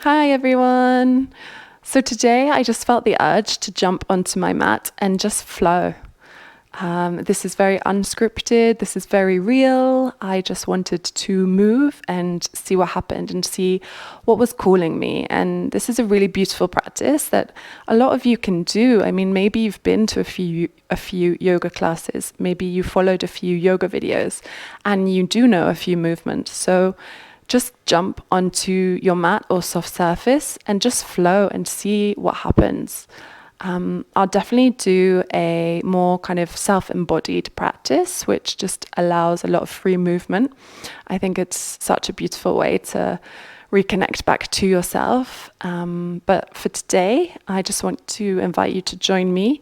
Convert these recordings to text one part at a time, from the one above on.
Hi everyone. So today I just felt the urge to jump onto my mat and just flow. This is very unscripted, this is very real. I just wanted to move and see what happened and see what was calling me. And this is a really beautiful practice that a lot of you can do. I mean, maybe you've been to a few yoga classes, maybe you followed a few yoga videos and you do know a few movements. So just jump onto your mat or soft surface and just flow and see what happens. I'll definitely do a more kind of self-embodied practice, which just allows a lot of free movement. I think it's such a beautiful way to reconnect back to yourself. But for today, I just want to invite you to join me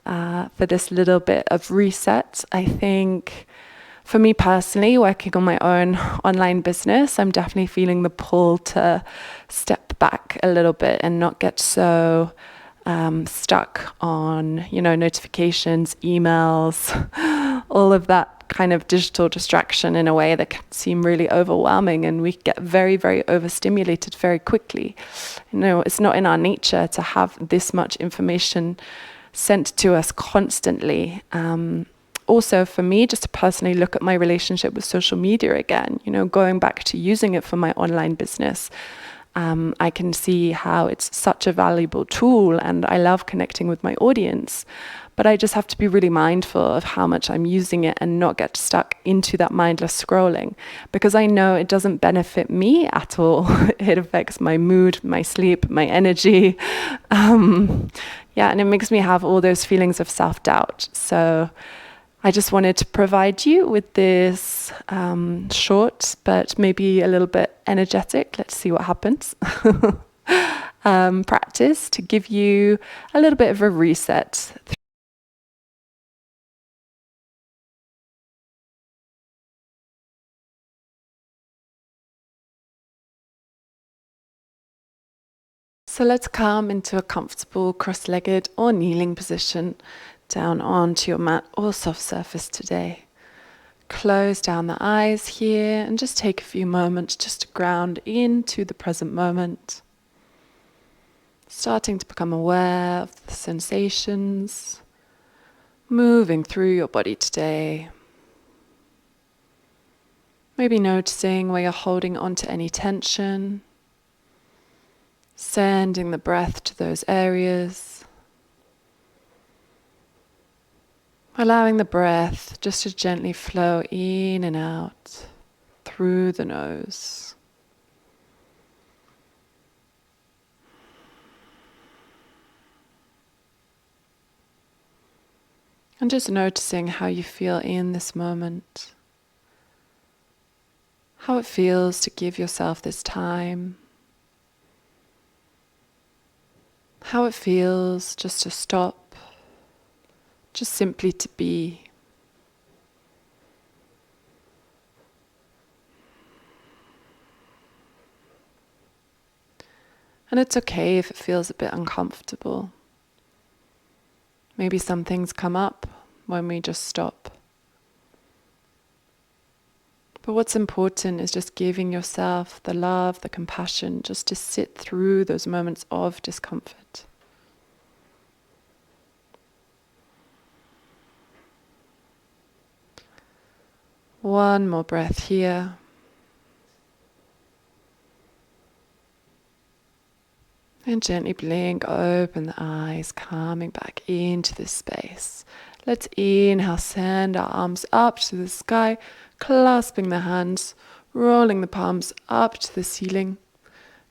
for this little bit of reset. I think for me personally, working on my own online business, I'm definitely feeling the pull to step back a little bit and not get so stuck on, notifications, emails, all of that kind of digital distraction in a way that can seem really overwhelming, and we get very, very overstimulated very quickly. It's not in our nature to have this much information sent to us constantly. Also, for me, just to personally look at my relationship with social media again, going back to using it for my online business. I can see how it's such a valuable tool and I love connecting with my audience. But I just have to be really mindful of how much I'm using it and not get stuck into that mindless scrolling, because I know it doesn't benefit me at all. It affects my mood, my sleep, my energy. And it makes me have all those feelings of self-doubt. So I just wanted to provide you with this short, but maybe a little bit energetic, let's see what happens, practice to give you a little bit of a reset. So let's come into a comfortable cross-legged or kneeling position down onto your mat or soft surface today. Close down the eyes here and just take a few moments just to ground into the present moment. Starting to become aware of the sensations moving through your body today. Maybe noticing where you're holding on to any tension. Sending the breath to those areas. Allowing the breath just to gently flow in and out through the nose. And just noticing how you feel in this moment. How it feels to give yourself this time. How it feels just to stop, just simply to be. And it's okay if it feels a bit uncomfortable. Maybe some things come up when we just stop. But what's important is just giving yourself the love, the compassion, just to sit through those moments of discomfort. One more breath here. And gently blink open the eyes, coming back into this space. Let's inhale, send our arms up to the sky, clasping the hands, rolling the palms up to the ceiling.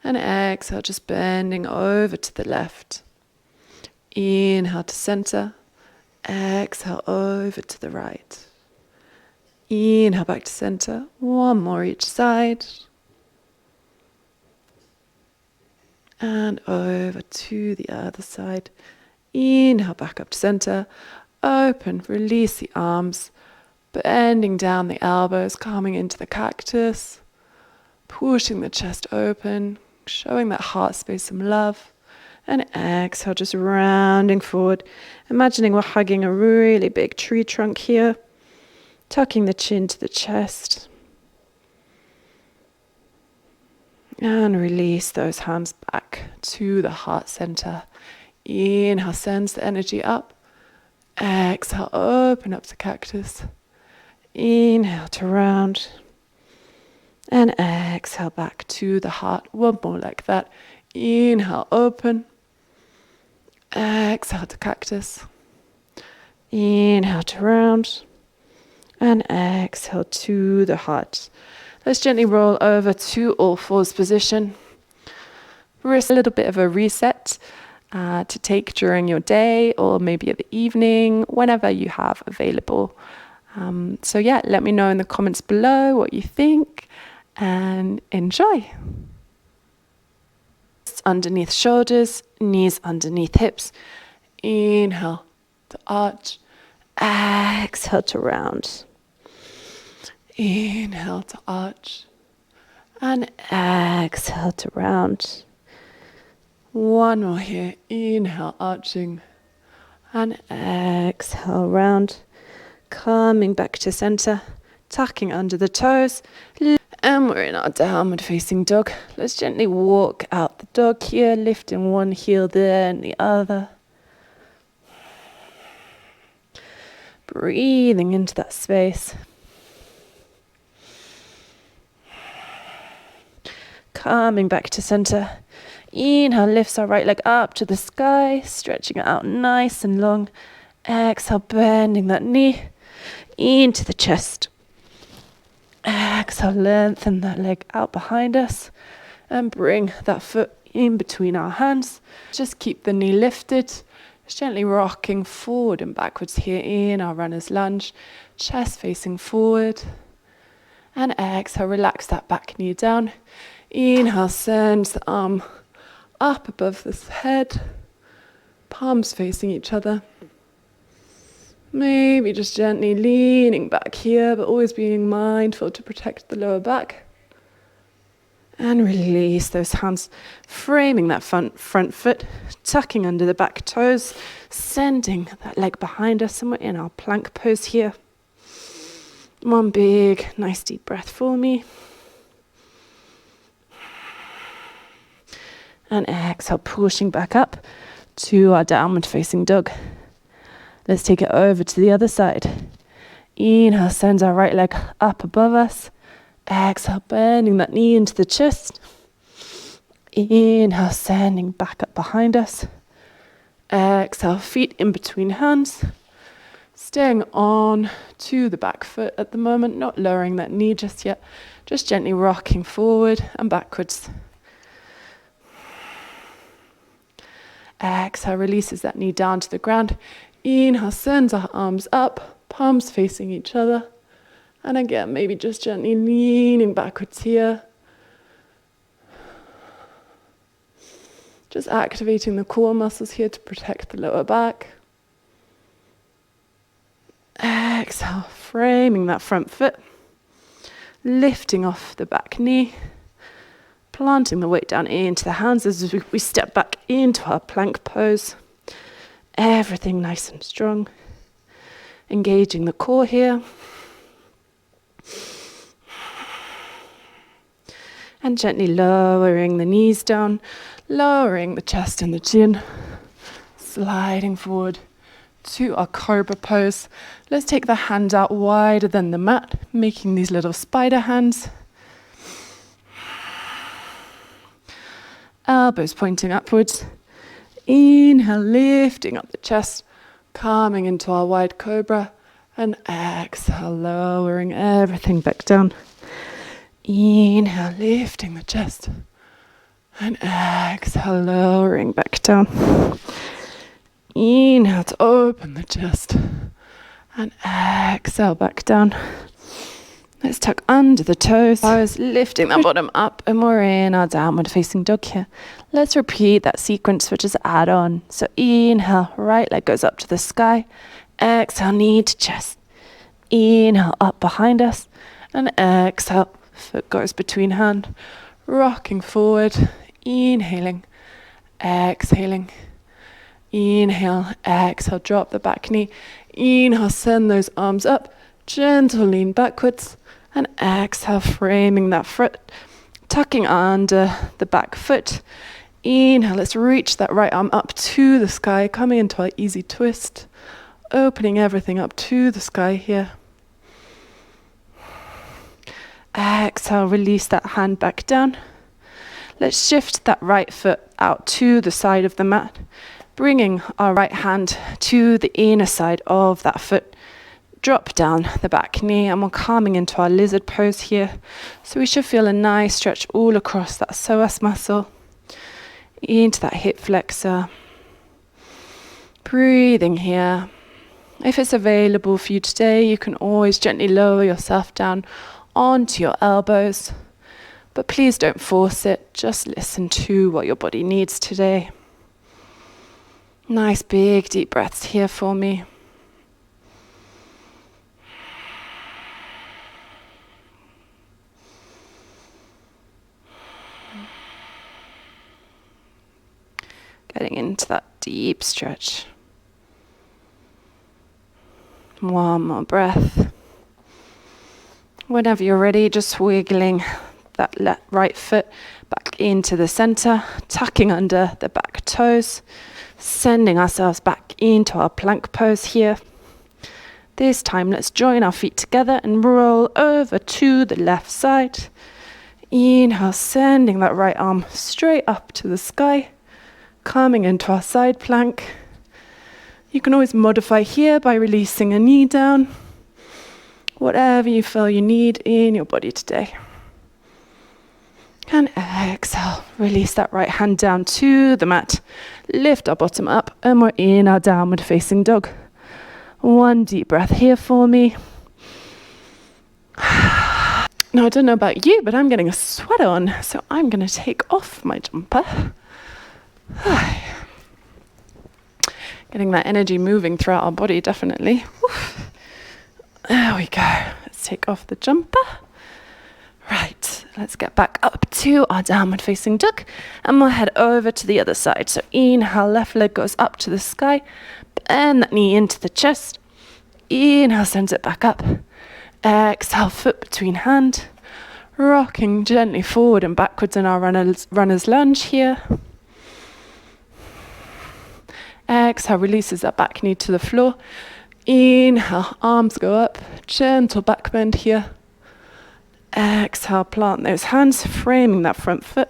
And exhale, just bending over to the left. Inhale to center. Exhale over to the right. Inhale back to center. One more each side. And over to the other side. Inhale back up to center. Open, release the arms. Bending down the elbows, coming into the cactus. Pushing the chest open, showing that heart space some love. And exhale, just rounding forward. Imagining we're hugging a really big tree trunk here. Tucking the chin to the chest. And release those hands back to the heart center. Inhale, sends the energy up. Exhale, open up to cactus. Inhale to round. And exhale back to the heart. One more like that. Inhale, open. Exhale to cactus. Inhale to round. And exhale to the heart. Let's gently roll over to all fours position. Wrist a little bit of a reset to take during your day or maybe at the evening, whenever you have available. So yeah, let me know in the comments below what you think and enjoy. Underneath shoulders, knees underneath hips. Inhale to arch. Exhale to round. Inhale to arch. And exhale to round. One more here. Inhale, arching. And exhale, round. Coming back to center. Tucking under the toes. And we're in our downward facing dog. Let's gently walk out the dog here, lifting one heel there and the other. Breathing into that space. Coming back to center. Inhale, lifts our right leg up to the sky, stretching it out nice and long. Exhale, bending that knee into the chest. Exhale, lengthen that leg out behind us and bring that foot in between our hands. Just keep the knee lifted. Just gently rocking forward and backwards here in our runner's lunge. Chest facing forward. And exhale, relax that back knee down. Inhale, send the arm up above the head. Palms facing each other. Maybe just gently leaning back here, but always being mindful to protect the lower back. And release those hands, framing that front foot, tucking under the back toes, sending that leg behind us, and we're in our plank pose here. One big, nice deep breath for me. And exhale, pushing back up to our downward facing dog. Let's take it over to the other side. Inhale, sends our right leg up above us. Exhale, bending that knee into the chest. Inhale, sending back up behind us. Exhale, feet in between hands. Staying on to the back foot at the moment, not lowering that knee just yet. Just gently rocking forward and backwards. Exhale, releases that knee down to the ground. Inhale, sends our arms up, palms facing each other. And again, maybe just gently leaning backwards here. Just activating the core muscles here to protect the lower back. Exhale, framing that front foot. Lifting off the back knee. Planting the weight down into the hands as we step back into our plank pose. Everything nice and strong. Engaging the core here. And gently lowering the knees down, lowering the chest and the chin. Sliding forward to our cobra pose. Let's take the hands out wider than the mat, making these little spider hands. Elbows pointing upwards. Inhale, lifting up the chest, coming into our wide cobra. And exhale, lowering everything back down. Inhale, lifting the chest. And exhale, lowering back down. Inhale to open the chest. And exhale, back down. Let's tuck under the toes. Lifting that bottom up, and we're in our downward facing dog here. Let's repeat that sequence, which is add on. So inhale, right leg goes up to the sky. Exhale, knee to chest. Inhale, up behind us. And exhale, foot goes between hand. Rocking forward. Inhaling. Exhaling. Inhale. Exhale, drop the back knee. Inhale, send those arms up. Gentle lean backwards. And exhale, framing that foot. tucking under the back foot. Inhale, let's reach that right arm up to the sky, coming into our easy twist, opening everything up to the sky here. Exhale, release that hand back down. Let's shift that right foot out to the side of the mat, bringing our right hand to the inner side of that foot. Drop down the back knee, and we're coming into our lizard pose here. So we should feel a nice stretch all across that psoas muscle, into that hip flexor. Breathing here. If it's available for you today, you can always gently lower yourself down onto your elbows. But please don't force it. Just listen to what your body needs today. Nice big deep breaths here for me. Getting into that deep stretch. One more breath. Whenever you're ready, just wiggling that right foot back into the center, tucking under the back toes, sending ourselves back into our plank pose here. This time, let's join our feet together and roll over to the left side. Inhale, sending that right arm straight up to the sky. Coming into our side plank. You can always modify here by releasing a knee down. Whatever you feel you need in your body today. And exhale, release that right hand down to the mat. Lift our bottom up, and we're in our downward facing dog. One deep breath here for me. Now, I don't know about you, but I'm getting a sweat on, so I'm going to take off my jumper. Getting that energy moving throughout our body, definitely. Woof. There we go. Let's take off the jumper. Right, let's get back up to our downward facing dog, and we'll head over to the other side. So inhale, left leg goes up to the sky, bend that knee into the chest. Inhale, sends it back up. Exhale, foot between hand, rocking gently forward and backwards in our runner's lunge here. Exhale, releases that back knee to the floor. Inhale, arms go up, gentle back bend here. Exhale, plant those hands, framing that front foot,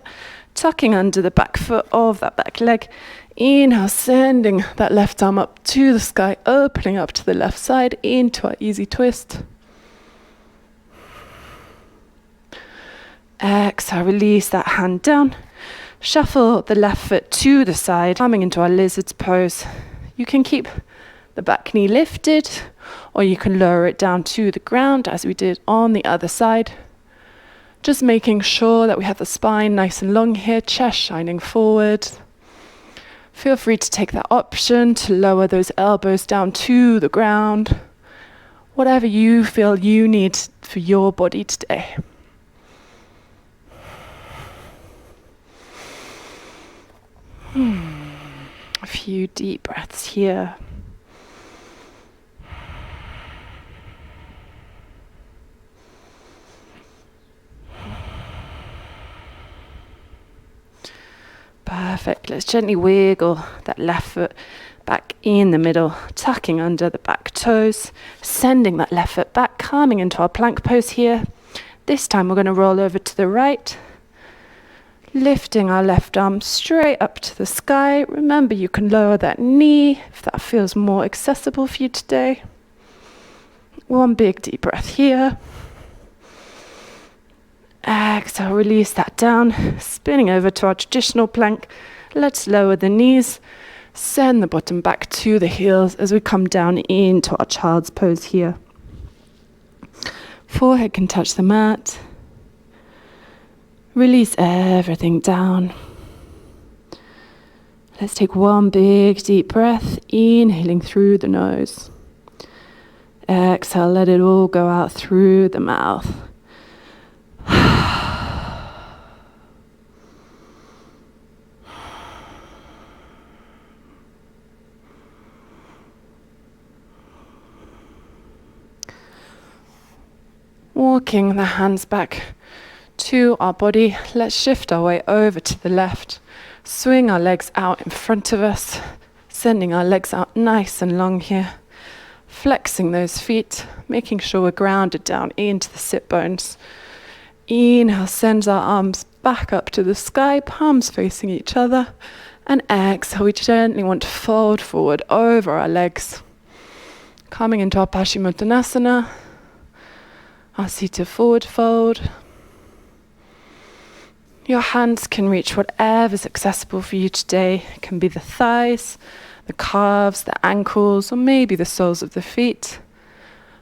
tucking under the back foot of that back leg. Inhale, sending that left arm up to the sky, opening up to the left side into our easy twist. Exhale, release that hand down. Shuffle the left foot to the side, coming into our lizard's pose. You can keep the back knee lifted, or you can lower it down to the ground as we did on the other side. Just making sure that we have the spine nice and long here, chest shining forward. Feel free to take that option to lower those elbows down to the ground. Whatever you feel you need for your body today. A few deep breaths here. Perfect. Let's gently wiggle that left foot back in the middle, tucking under the back toes, sending that left foot back, coming into our plank pose here. This time we're going to roll over to the right, lifting our left arm straight up to the sky. Remember, you can lower that knee if that feels more accessible for you today. One big deep breath here. Exhale, release that down, spinning over to our traditional plank. Let's lower the knees, send the bottom back to the heels as we come down into our child's pose here. Forehead can touch the mat. Release everything down. Let's take one big deep breath, inhaling through the nose. Exhale, let it all go out through the mouth. Walking the hands back to our body, let's shift our way over to the left. Swing our legs out in front of us, sending our legs out nice and long here. Flexing those feet, making sure we're grounded down into the sit bones. Inhale, sends our arms back up to the sky, palms facing each other. And exhale, we gently want to fold forward over our legs. Coming into our Paschimottanasana, our seated forward fold. Your hands can reach whatever's accessible for you today. It can be the thighs, the calves, the ankles, or maybe the soles of the feet.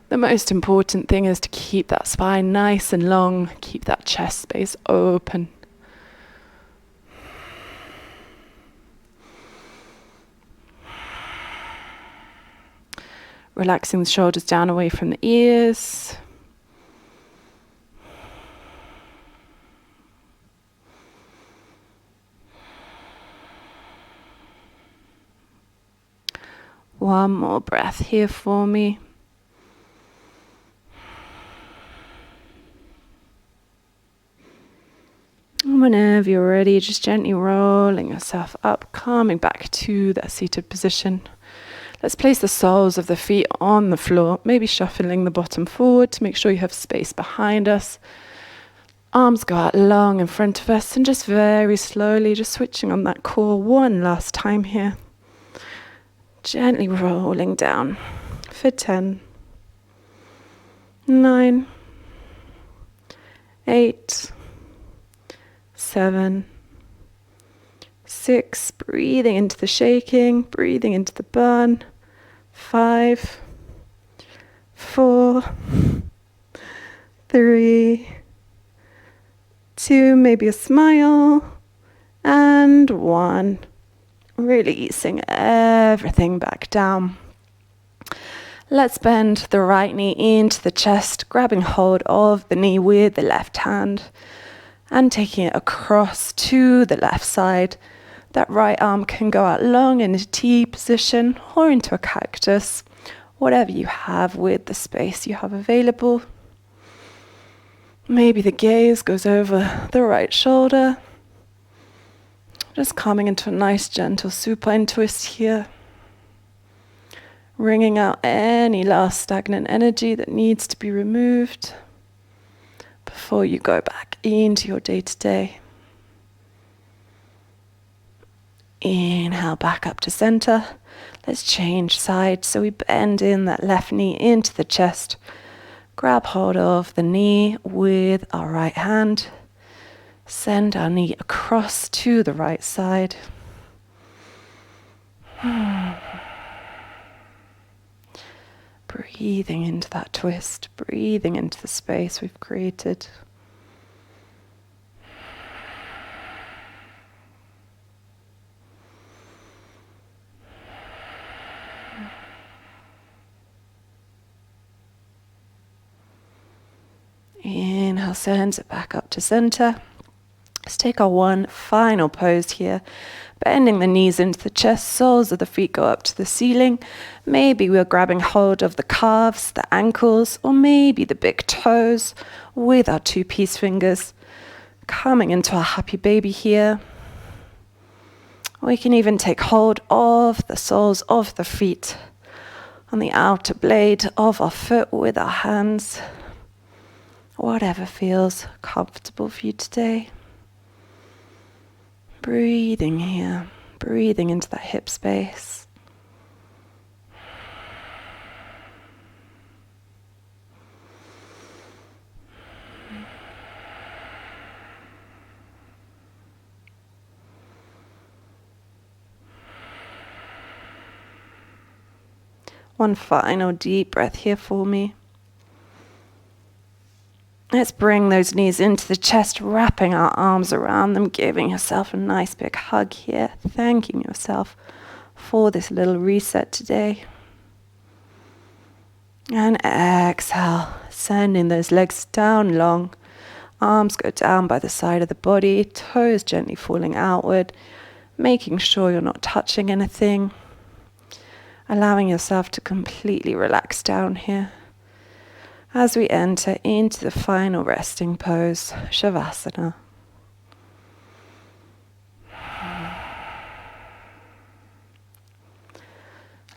The most important thing is to keep that spine nice and long, keep that chest space open. Relaxing the shoulders down away from the ears. One more breath here for me. And whenever you're ready, just gently rolling yourself up, coming back to that seated position. Let's place the soles of the feet on the floor, maybe shuffling the bottom forward to make sure you have space behind us. Arms go out long in front of us, and just very slowly, just switching on that core one last time here. Gently rolling down for 10, 9, 8, 7, 6, breathing into the shaking, breathing into the burn. 5, 4, 3, 2, maybe a smile, and 1. Releasing everything back down. Let's bend the right knee into the chest, grabbing hold of the knee with the left hand and taking it across to the left side. That right arm can go out long in a T position or into a cactus, whatever you have with the space you have available. Maybe the gaze goes over the right shoulder. Just coming into a nice gentle supine twist here. Wringing out any last stagnant energy that needs to be removed before you go back into your day-to-day. Inhale back up to center. Let's change sides. So we bend in that left knee into the chest. Grab hold of the knee with our right hand. Send our knee across to the right side. Breathing into that twist, breathing into the space we've created. Inhale, sends it back up to center. Let's take our one final pose here. Bending the knees into the chest, soles of the feet go up to the ceiling. Maybe we're grabbing hold of the calves, the ankles, or maybe the big toes with our 2 peace fingers. Coming into our happy baby here. We can even take hold of the soles of the feet on the outer blade of our foot with our hands. Whatever feels comfortable for you today. Breathing here, breathing into that hip space. One final deep breath here for me. Let's bring those knees into the chest, wrapping our arms around them, giving yourself a nice big hug here, thanking yourself for this little reset today. And exhale, sending those legs down long. Arms go down by the side of the body, toes gently falling outward, making sure you're not touching anything. Allowing yourself to completely relax down here. as we enter into the final resting pose, Shavasana.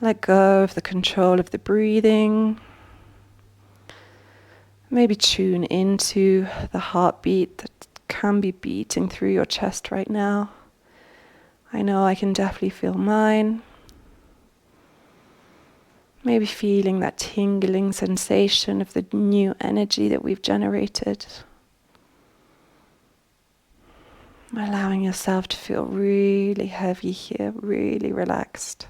Let go of the control of the breathing. Maybe tune into the heartbeat that can be beating through your chest right now. I know I can definitely feel mine. Maybe feeling that tingling sensation of the new energy that we've generated. Allowing yourself to feel really heavy here, really relaxed.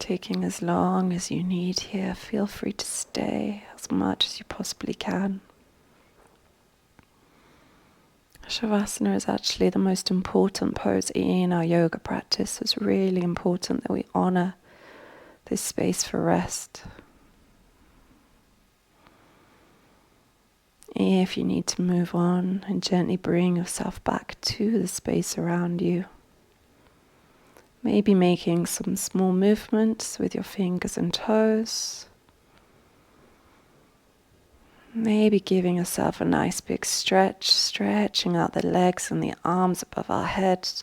Taking as long as you need here. Feel free to stay as much as you possibly can. Shavasana is actually the most important pose in our yoga practice. It's really important that we honor this space for rest. If you need to move on and gently bring yourself back to the space around you. Maybe making some small movements with your fingers and toes. Maybe giving yourself a nice big stretch, stretching out the legs and the arms above our heads.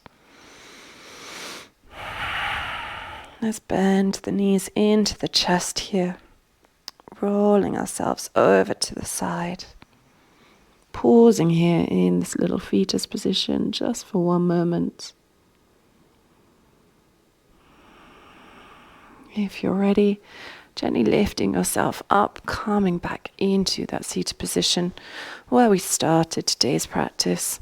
Let's bend the knees into the chest here, rolling ourselves over to the side. Pausing here in this little fetus position just for one moment. If you're ready, gently lifting yourself up, coming back into that seated position where we started today's practice.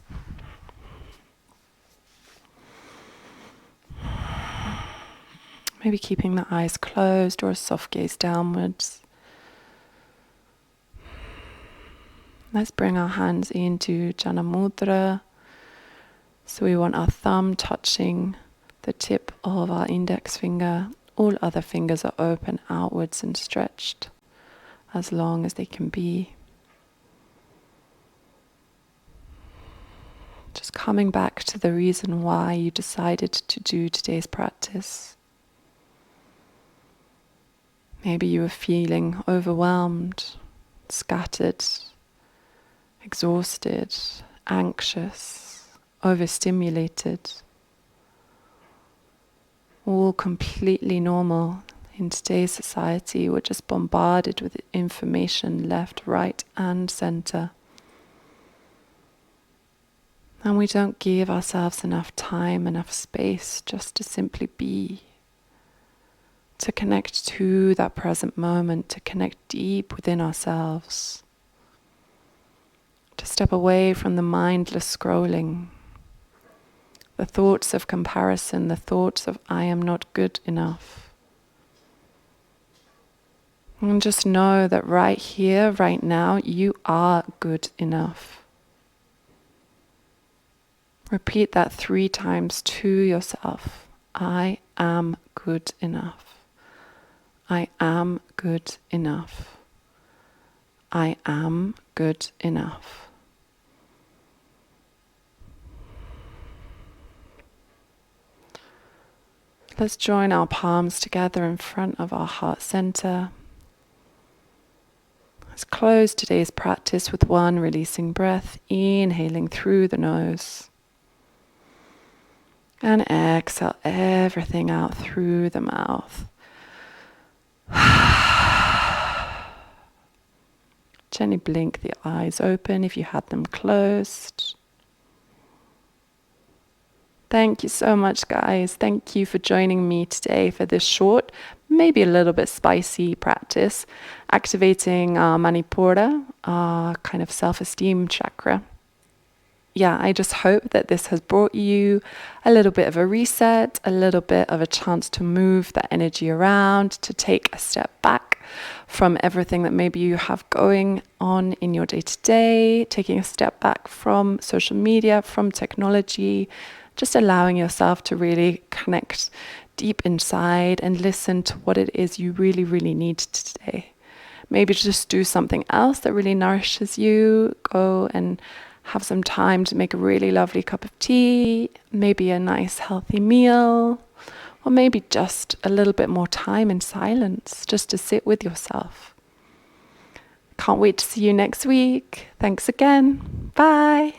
Maybe keeping the eyes closed or a soft gaze downwards. Let's bring our hands into Jana Mudra. So we want our thumb touching the tip of our index finger. All other fingers are open outwards and stretched as long as they can be. Just coming back to the reason why you decided to do today's practice. Maybe you were feeling overwhelmed, scattered, exhausted, anxious, overstimulated. All completely normal. In today's society, we're just bombarded with information left, right, and center. And we don't give ourselves enough time, enough space just to simply be. To connect to that present moment, to connect deep within ourselves. To step away from the mindless scrolling. The thoughts of comparison, the thoughts of I am not good enough. And just know that right here, right now, you are good enough. Repeat that 3 times to yourself. I am good enough. I am good enough. I am good enough. Let's join our palms together in front of our heart center. Let's close today's practice with one releasing breath, inhaling through the nose. And exhale everything out through the mouth. Gently blink the eyes open if you had them closed. Thank you so much, guys. Thank you for joining me today for this short, maybe a little bit spicy practice, activating our Manipura, our kind of self-esteem chakra. yeah, I just hope that this has brought you a little bit of a reset, a little bit of a chance to move that energy around, to take a step back from everything that maybe you have going on in your day-to-day, taking a step back from social media, from technology, just allowing yourself to really connect deep inside and listen to what it is you really, really need today. Maybe just do something else that really nourishes you. Go and have some time to make a really lovely cup of tea, maybe a nice healthy meal, or maybe just a little bit more time in silence, just to sit with yourself. Can't wait to see you next week. Thanks again. Bye.